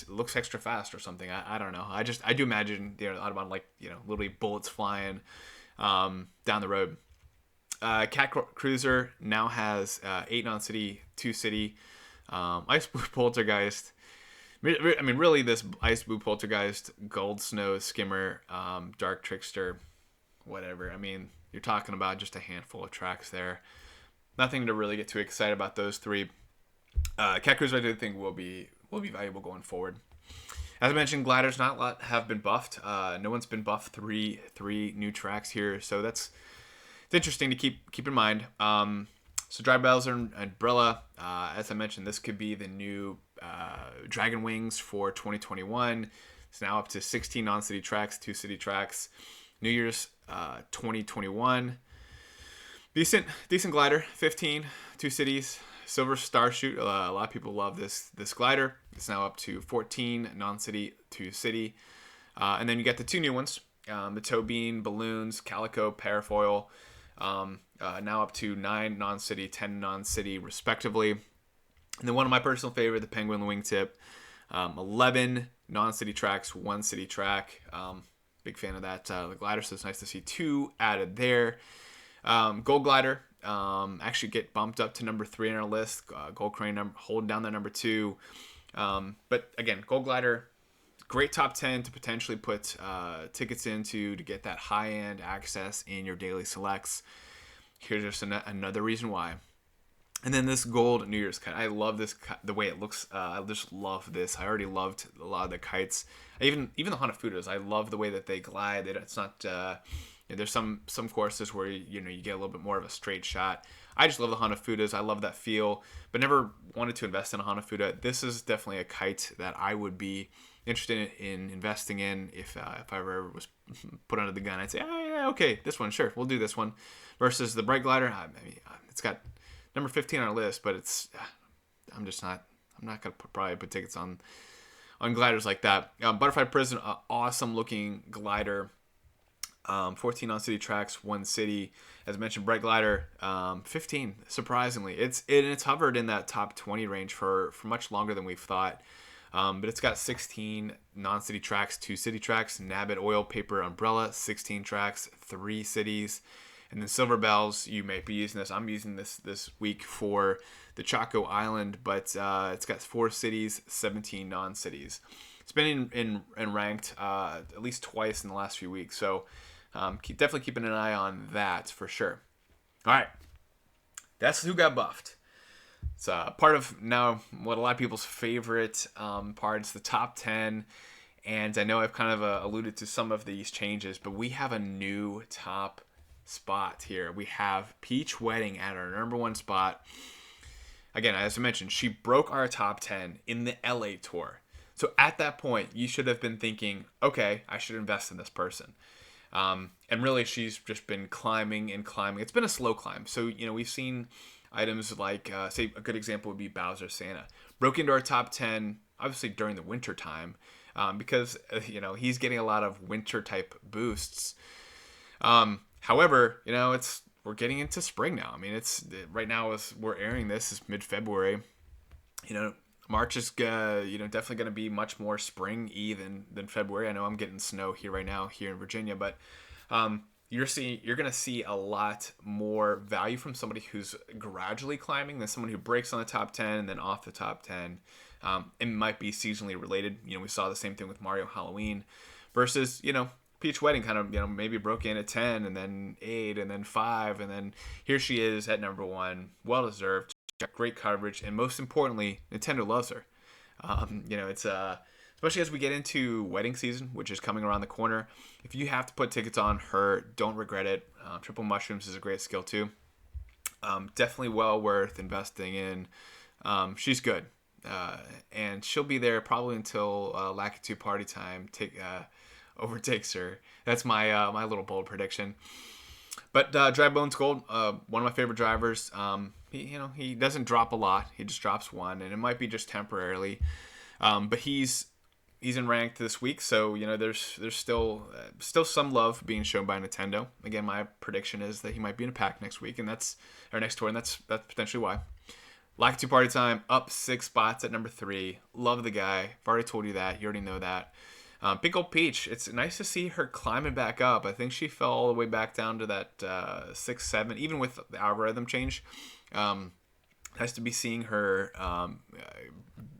looks extra fast or something. I don't know. I do imagine the Autobahn literally bullets flying down the road. Cat Cruiser now has 8 non-city, 2 city. Ice Blue Poltergeist. I mean, really, this Ice Blue Poltergeist, Gold Snow Skimmer, Dark Trickster, whatever. I mean, you're talking about just a handful of tracks there. Nothing to really get too excited about those 3. Cat Cruiser, I do think will be valuable going forward. As I mentioned, gliders not a lot have been buffed. No one's been buffed. 3 new tracks here, so it's interesting to keep in mind. So Dry Bowser and Brilla, as I mentioned, this could be the new Dragon Wings for 2021. It's now up to 16 non-city tracks, 2 city tracks. New Year's 2021. Decent glider, 15, 2 cities. Silver Star Shoot, a lot of people love this glider. It's now up to 14 non-city, 2 city. And then you get the 2 new ones, the Toe Bean, Balloons, Calico, Parafoil. Now up to 9 non-city, 10 non-city respectively. And then one of my personal favorite, the Penguin Wingtip. 11 non-city tracks, 1 city track. Big fan of that. The glider, so it's nice to see 2 added there. Gold Glider. Actually get bumped up to number 3 on our list. Gold Crane holding down the number 2. But again, Gold Glider, great top 10 to potentially put tickets into to get that high-end access in your daily selects. Here's just another reason why. And then this gold New Year's kite. I love this, the way it looks. I just love this. I already loved a lot of the kites. Even the Hanafudas. I love the way that they glide. It's not... there's some courses where you get a little bit more of a straight shot. I just love the Hanafudas. I love that feel, but never wanted to invest in a Hanafuda. This is definitely a kite that I would be interested in investing in if I ever was put under the gun. I'd say, oh, yeah, okay, this one, sure, we'll do this one. Versus the Bright Glider, I mean, it's got number 15 on our list, but I'm not gonna probably put tickets on gliders like that. Butterfly Prison, awesome looking glider. 14 on city tracks, 1 city. As I mentioned, Bright Glider, 15. Surprisingly, it's hovered in that top 20 range for much longer than we've thought. But it's got 16 non-city tracks, 2 city tracks. Nabbit Oil Paper Umbrella, 16 tracks, 3 cities. And then Silver Bells, you may be using this. I'm using this week for the Chaco Island, but it's got 4 cities, 17 non-cities. It's been in ranked at least twice in the last few weeks, so definitely keeping an eye on that for sure. All right, that's who got buffed. It's part of now what a lot of people's favorite part. It's the top 10, and I know I've kind of alluded to some of these changes, but we have a new top spot here. We have Peach Wedding at our number 1 spot. Again, as I mentioned, she broke our top 10 in the LA tour. So at that point, you should have been thinking, okay, I should invest in this person. And really, she's just been climbing and climbing. It's been a slow climb. So, we've seen items like, say, a good example would be Bowser Santa. Broke into our top 10, obviously during the winter time, because, he's getting a lot of winter type boosts. However, we're getting into spring now. I mean, it's right now as we're airing this is mid-February. March is definitely going to be much more spring-y than February. I know I'm getting snow here right now here in Virginia, but you're going to see a lot more value from somebody who's gradually climbing than someone who breaks on the top 10 and then off the top 10. It might be seasonally related. We saw the same thing with Mario Halloween versus Peach Wedding kind of maybe broke in at 10 and then 8 and then 5 and then here she is at number 1. Well deserved. Got great coverage, and most importantly, Nintendo loves her. It's especially as we get into wedding season, which is coming around the corner. If you have to put tickets on her, don't regret it. Triple Mushrooms is a great skill too. Definitely well worth investing in. She's good, and she'll be there probably until Lakitu Party Time overtakes her. That's my my little bold prediction. But Dry Bones Gold, one of my favorite drivers. He doesn't drop a lot. He just drops 1, and it might be just temporarily. But he's in ranked this week, so there's still some love being shown by Nintendo. Again, my prediction is that he might be in a pack next week, and that's our next tour, and that's potentially why. Lakitu Party Time up 6 spots at number 3. Love the guy. I've already told you that. You already know that. Big Old Peach, it's nice to see her climbing back up. I think she fell all the way back down to that 6, 7, even with the algorithm change. Nice to be seeing her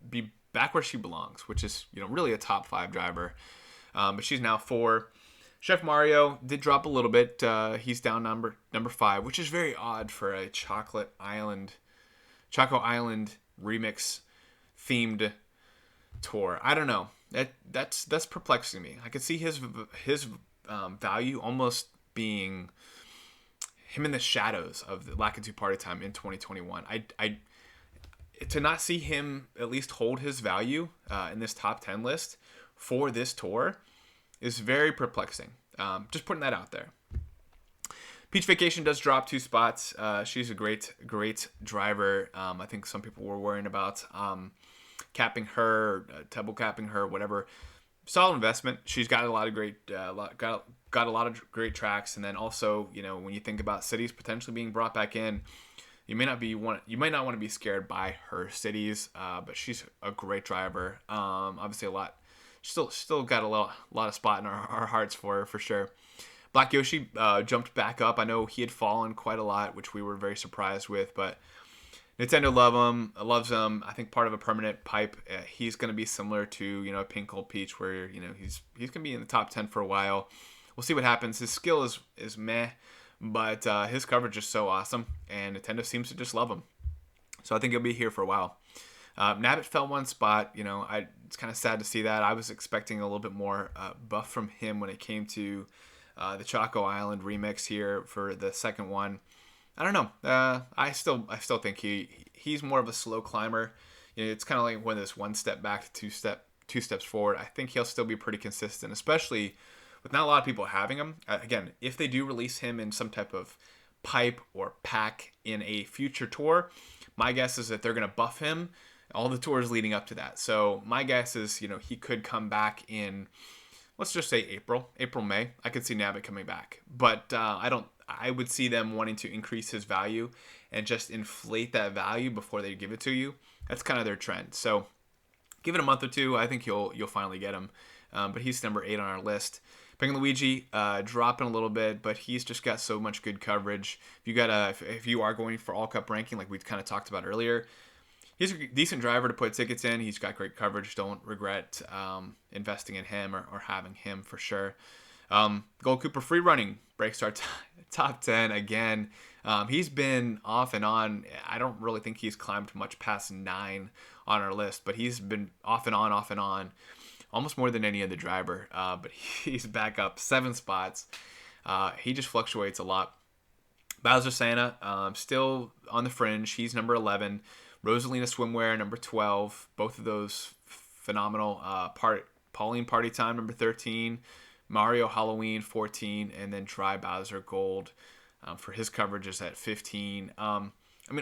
be back where she belongs, which is really a top 5 driver. But she's now 4. Chef Mario did drop a little bit. He's down number 5, which is very odd for a Chaco Island remix themed tour. I don't know. That's perplexing me. I could see his value almost being him in the shadows of the Lakitu Party Time in 2021. I to not see him at least hold his value in this top 10 list for this tour is very perplexing. Just putting that out there. Peach Vacation does drop 2 spots. She's a great driver. I think some people were worrying about capping her, double capping her, whatever. Solid investment. She's got a lot of great, got a lot of great tracks, and then also, when you think about cities potentially being brought back in, you might not want to be scared by her cities, but she's a great driver. Obviously, still got a lot of spot in our hearts for sure. Black Yoshi jumped back up. I know he had fallen quite a lot, which we were very surprised with, but Nintendo loves him. I think part of a permanent pipe. He's going to be similar to Pink Gold Peach, where he's going to be in the top 10 for a while. We'll see what happens. His skill is meh, but his coverage is so awesome, and Nintendo seems to just love him. So I think he'll be here for a while. Nabbit fell 1 spot. It's kind of sad to see that. I was expecting a little bit more buff from him when it came to the Chaco Island remix here for the second one. I don't know. I still think he's more of a slow climber. It's kind of like when this 1 step back to 2 steps forward. I think he'll still be pretty consistent, especially with not a lot of people having him. Again, if they do release him in some type of pipe or pack in a future tour. My guess is that they're going to buff him all the tours leading up to that. So my guess is, he could come back in, let's just say April, May. I could see Nabbit coming back, but I would see them wanting to increase his value and just inflate that value before they give it to you. That's kind of their trend. So give it a month or two. I think you'll finally get him. But he's number 8 on our list. Picking Luigi, dropping a little bit, but he's just got so much good coverage. If you are going for all cup ranking, like we kind of talked about earlier, he's a decent driver to put tickets in. He's got great coverage. Don't regret investing in him or having him for sure. Gold Cooper free running breaks our top 10 again. He's been off and on. I don't really think he's climbed much past 9 on our list, but he's been off and on, almost more than any other driver. But he's back up 7 spots. He just fluctuates a lot. Bowser Santa, still on the fringe. He's number 11. Rosalina Swimwear, number 12. Both of those phenomenal. Pauline Party Time, number 13. Mario Halloween, 14. And then Dry Bowser Gold for his coverages at 15.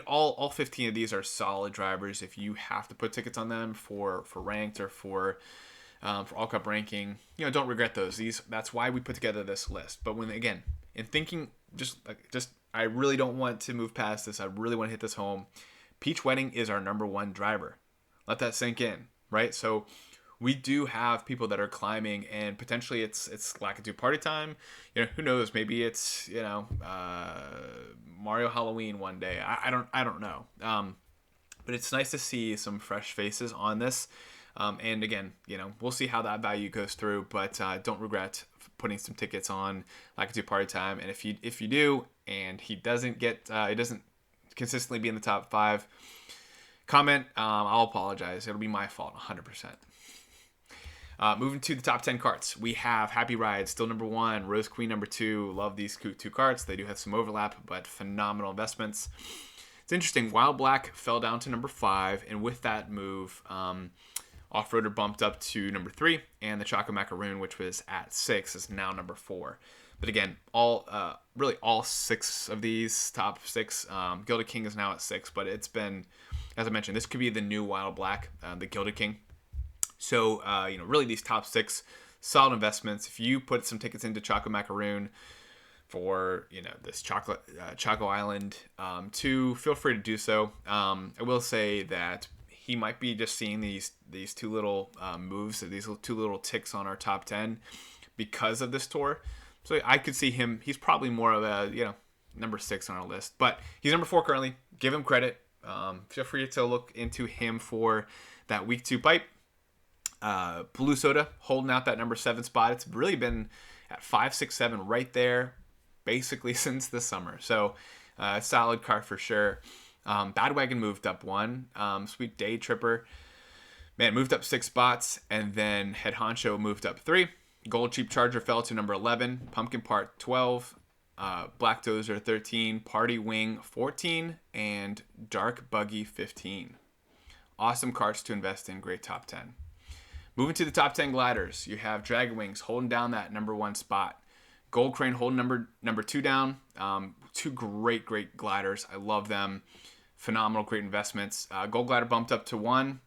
All 15 of these are solid drivers. If you have to put tickets on them for ranked or for all cup ranking, don't regret those. That's why we put together this list. But in thinking, I really don't want to move past this. I really want to hit this home. Peach Wedding is our number 1 driver. Let that sink in, right? So we do have people that are climbing, and potentially it's Lakitu Party Time. Who knows? Maybe it's Mario Halloween one day. I don't know. But it's nice to see some fresh faces on this. And again, we'll see how that value goes through. But don't regret putting some tickets on Lakitu Party Time. And if you do, and he doesn't consistently be in the top 5, comment. I'll apologize. It'll be my fault 100%. Moving to the top 10 carts, we have Happy Ride, still number 1, Rose Queen number 2. Love these 2 carts. They do have some overlap, but phenomenal investments. It's interesting. Wild Black fell down to number 5, and with that move, Off-Roader bumped up to number 3, and the Choco Macaroon, which was at 6, is now number 4. But again, all 6 of these top 6. Gilded King is now at 6, but it's been, as I mentioned, this could be the new Wild Black, the Gilded King. So, really these top 6 solid investments. If you put some tickets into Choco Macaroon for, this Choco Island 2, feel free to do so. I will say that he might be just seeing these 2 little moves, these 2 little ticks on our top 10 because of this tour. So I could see him. He's probably more of a, number 6 on our list. But he's number 4 currently. Give him credit. Feel free to look into him for that week 2 pipe. Blue Soda holding out that number 7 spot. It's really been at 5, 6, 7 right there basically since the summer. So solid cart for sure. Badwagon moved up 1. Sweet Day Tripper, moved up 6 spots. And then Head Honcho moved up 3. Gold Cheap Charger fell to number 11. Pumpkin Part 12. Black Dozer 13. Party Wing 14. And Dark Buggy 15. Awesome carts to invest in. Great top 10. Moving to the top 10 gliders, you have Dragon Wings holding down that number 1 spot. Gold Crane holding number 2 down. 2 great gliders. I love them. Phenomenal, great investments. Gold Glider bumped up to 1.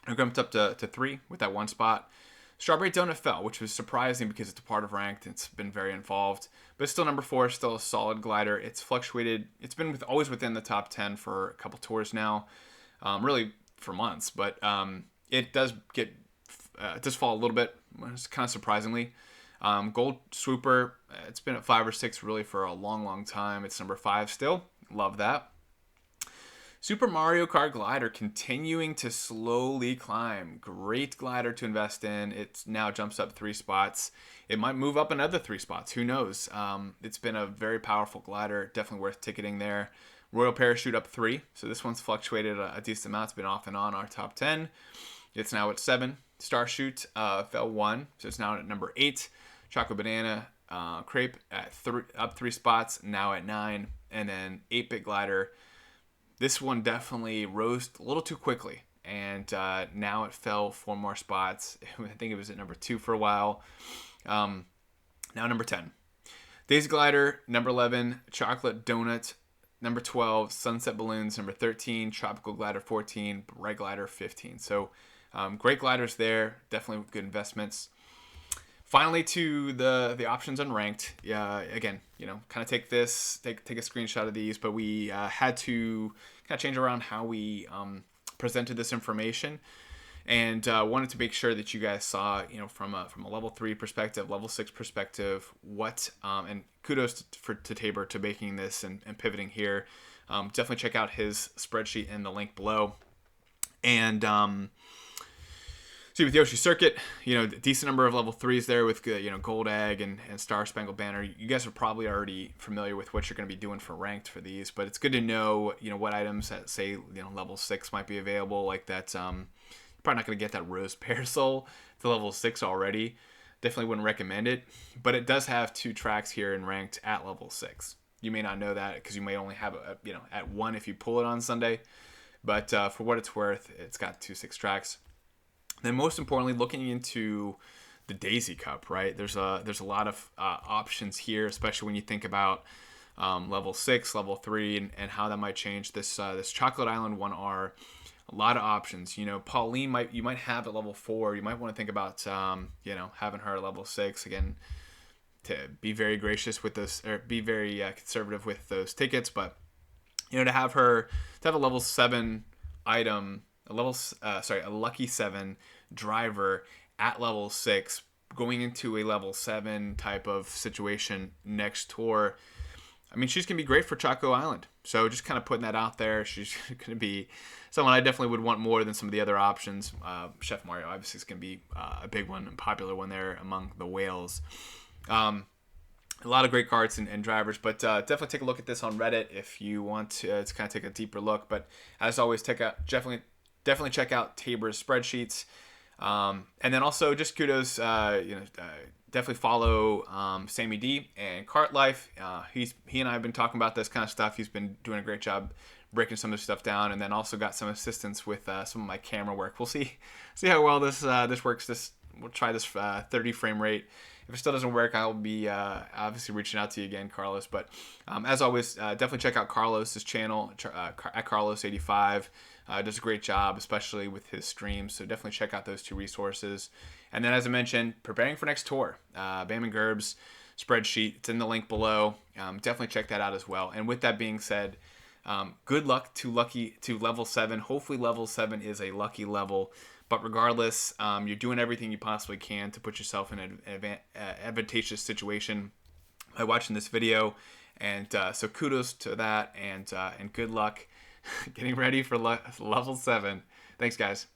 It bumped up to 3 with that 1 spot. Strawberry Donut fell, which was surprising because it's a part of ranked. It's been very involved. But it's still number 4, still a solid glider. It's fluctuated. It's been always within the top 10 for a couple tours now. Really for months. But it does fall a little bit. It's kind of surprisingly. Gold Swooper, it's been at 5 or 6 really for a long time. It's number 5 still. Love that. Super Mario Kart Glider continuing to slowly climb. Great glider to invest in. It now jumps up 3 spots. It might move up another 3 spots. Who knows? It's been a very powerful glider. Definitely worth ticketing there. Royal Parachute up 3. So this one's fluctuated a decent amount. It's been off and on our top 10. It's now at 7. Starshoot fell 1. So it's now at number 8. Choco Banana Crepe at up 3 spots. Now at 9. And then 8-Bit Glider. This one definitely rose a little too quickly, and now it fell 4 more spots. I think it was at number 2 for a while. Now number 10. Daisy Glider, number 11. Chocolate Donut, number 12. Sunset Balloons, number 13. Tropical Glider, 14. Bright Glider, 15. So great gliders there. Definitely good investments. Finally, to the options unranked. Yeah, again, kind of take a screenshot of these, but we had to kind of change around how we presented this information, and wanted to make sure that you guys saw, from a level 3 perspective, level 6 perspective, what and kudos to Tabor to making this and pivoting here. Definitely check out his spreadsheet in the link below, and. See, with Yoshi Circuit, a decent number of level 3s there with, Gold Egg and Star Spangled Banner. You guys are probably already familiar with what you're going to be doing for ranked for these, but it's good to know, what items at, say, level 6 might be available. Like that, you're probably not going to get that Rose Parasol to level 6 already. Definitely wouldn't recommend it, but it does have 2 tracks here in ranked at level 6. You may not know that because you may only have at 1 if you pull it on Sunday, but for what it's worth, it's got 2 6 tracks. Then most importantly, looking into the Daisy Cup, right? There's a lot of options here, especially when you think about level 6, level 3, and how that might change. This Chocolate Island 1R, a lot of options. Pauline you might have at level 4. You might want to think about having her at level 6 again, to be very gracious with this, or be very conservative with those tickets. But to have a level 7 item, a lucky 7 driver at level 6 going into a level 7 type of situation next tour. I mean, she's going to be great for Choco Island. So just kind of putting that out there. She's going to be someone I definitely would want more than some of the other options. Chef Mario obviously is going to be a big one, a popular one there among the whales. A lot of great carts and drivers, but definitely take a look at this on Reddit if you want to kind of take a deeper look. But as always, definitely check out Tabor's spreadsheets. And then also just kudos, definitely follow Sammy D and Kart Life. He and I have been talking about this kind of stuff. He's been doing a great job breaking some of this stuff down, and then also got some assistance with some of my camera work. We'll see how well this works. We'll try this 30 frame rate. If it still doesn't work, I'll be obviously reaching out to you again, Carlos. But as always, definitely check out Carlos's channel at Carlos85. Does a great job, especially with his streams. So definitely check out those 2 resources. And then, as I mentioned, preparing for next tour, Bam and Gerb's spreadsheet. It's in the link below. Definitely check that out as well. And with that being said, good luck to level 7. Hopefully level 7 is a lucky level. But regardless, you're doing everything you possibly can to put yourself in an advantageous situation by watching this video. And so kudos to that, and good luck getting ready for level 7. Thanks, guys.